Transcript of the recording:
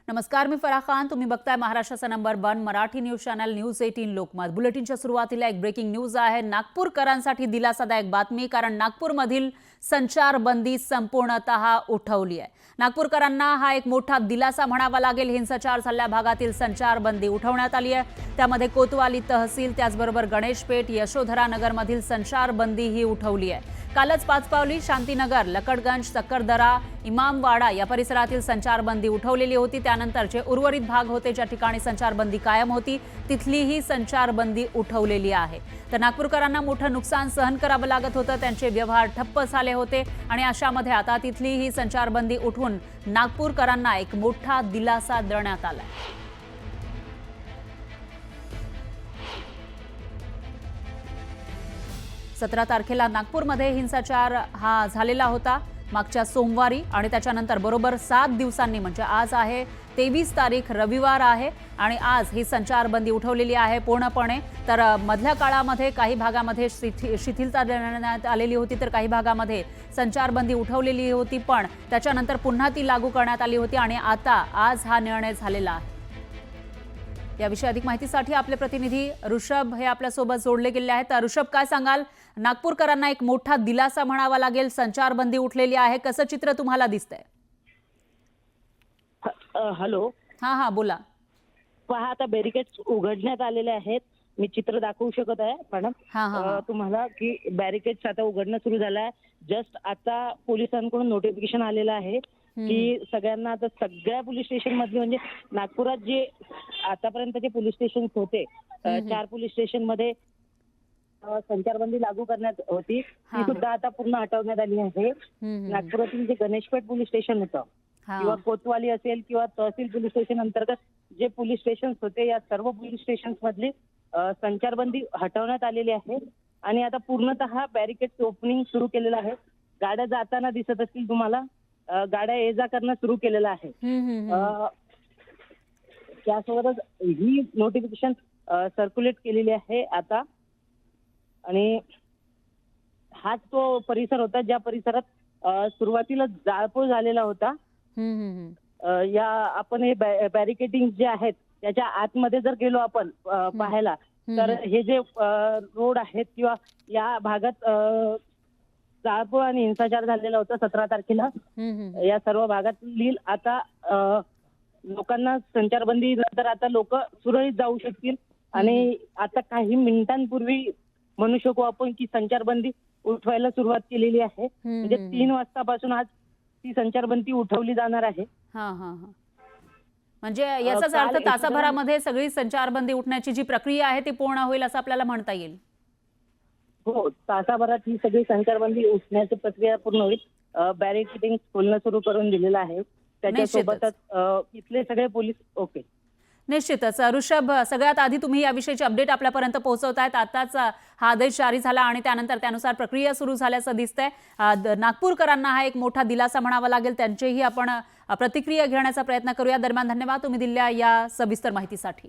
नमस्कार, मी फराह खान. तुम्ही बघताय महाराष्ट्राचा number 1 Marathi news channel news 18 Lokmat. बुलेटिनच्या सुरुवातीला एक ब्रेकिंग न्यूज आहे. नागपूरकरांसाठी दिलासादायक बातमी, कारण नागपूरमधील संचारबंदी संपूर्णतः उठवली आहे. नागपूरकरांना हा एक मोठा दिलासा म्हणावा लागेल. हिंसाचार झालेल्या भागातील संचारबंदी उठवण्यात आली आहे. त्यामध्ये कोतवाली तहसील, त्याचबरोबर गणेशपेठ, यशोधरा नगरमधील संचारबंदी ही उठवली आहे. कालच पाचपावली, शांतीनगर, लकडगंज, सक्करदरा, इमामवाडा या परिसरातील संचारबंदी उठवलेली होती. त्यानंतर जे उर्वरित भाग होते ज्या ठिकाणी संचारबंदी कायम होती तिथलीही संचारबंदी उठवलेली आहे. तर नागपूरकरांना मोठं नुकसान सहन करावं लागत होतं. त्यांचे व्यवहार ठप्प झाले होते आणि अशामध्ये आता तिथलीही संचारबंदी उठवून नागपूरकरांना एक मोठा दिलासा देण्यात आला. 17 तारखेला नागपूरमध्ये हिंसाचार हा झालेला होता मागच्या सोमवारी आणि त्याच्यानंतर बरोबर 7 दिवसांनी म्हणजे आज आहे 23 तारीख, रविवार आहे आणि आज ही संचारबंदी उठवलेली आहे पूर्णपणे. तर मधल्या काळामध्ये काही भागामध्ये शिथिलता देण्यात आलेली होती, तर काही भागामध्ये संचारबंदी उठवलेली होती, पण त्याच्यानंतर पुन्हा ती लागू करण्यात आली होती आणि आता आज हा निर्णय झालेला आहे. याविषयी अधिक माहितीसाठी आपले प्रतिनिधी ऋषभ हे आपल्यासोबत जोडले गेले आहेत. ऋषभ, काय सांगाल? नागपूरकरांना एक मोठा दिलासा म्हणावा लागेल, संचारबंदी उठलेली आहे, कसं चित्र तुम्हाला दिसतंय? हॅलो, हा बोला. पहा, आता बॅरिकेड्स उघडण्यात आलेले आहेत. मी चित्र दाखवू शकत आहे मॅडम तुम्हाला की बॅरिकेड्स आता उघडणं सुरू झालं आहे. जस्ट आता पोलिसांकडून नोटिफिकेशन आलेलं आहे की सगळ्यांना, आता सगळ्या पोलीस स्टेशन मधले, म्हणजे नागपुरात जे आतापर्यंतचे पोलीस स्टेशन होते 4 पोलीस स्टेशन मध्ये संचारबंदी लागू करण्यात होती, ती सुद्धा आता पूर्ण हटवण्यात आली आहे. नागपुरातील जे गणेशपेठ पोलीस स्टेशन होतं किंवा कोतवाली असेल किंवा तहसील पोलीस स्टेशन अंतर्गत जे पोलीस स्टेशन होते, या सर्व पोलीस स्टेशन मधली संचारबंदी हटवण्यात आलेली आहे आणि आता पूर्णतः बॅरिकेड ओपनिंग सुरू केलेलं आहे. गाड्या जाताना दिसत असतील तुम्हाला, गाड्या ये जा करणं सुरू केलेलं आहे. त्यासोबतच ही नोटिफिकेशन सर्क्युलेट केलेली आहे आता. आणि हाच तो परिसर होता ज्या परिसरात सुरुवातीला जाळपोळ झालेला होता. या आपण हे बॅरिकेडिंग जे आहेत त्याच्या आतमध्ये जर गेलो आपण पाहायला, तर हे जे रोड आहेत किंवा या भागात जाळपोळ आणि हिंसाचार झालेला होता 17 तारखेला, या सर्व भागातील आता लोकांना संचारबंदी नंतर आता लोक सुरळीत जाऊ शकतील. आणि आता काही मिनिटांपूर्वी म्हणू शकू आपण की संचारबंदी उठवायला सुरुवात केलेली आहे. म्हणजे 3 वाजतापासून आज ती संचारबंदी उठवली जाणार आहे. म्हणजे याचाच अर्थ तासाभरामध्ये सगळी संचारबंदी उठण्याची जी प्रक्रिया आहे ती पूर्ण होईल असं आपल्याला म्हणता येईल. हो, तासाभरात ही सगळी संचारबंदी उठण्याची प्रक्रिया पूर्ण होईल. बॅरिकेडिंग खोलणं सुरू करून दिलेलं आहे. त्याच्यासोबतच इथले सगळे पोलीस ओके. निश्चितच ऋषभ, सगळ्यात आधी तुम्ही याविषयीची अपडेट आपल्यापर्यंत पोहोचवतायत. आताच हा आदेश जारी झाला आणि त्यानंतर त्यानुसार प्रक्रिया सुरू झाल्याचं दिसतंय. नागपूरकरांना हा एक मोठा दिलासा म्हणावा लागेल. त्यांचेही आपण प्रतिक्रिया घेण्याचा प्रयत्न करूया. दरम्यान धन्यवाद तुम्ही दिलेल्या या सविस्तर माहितीसाठी.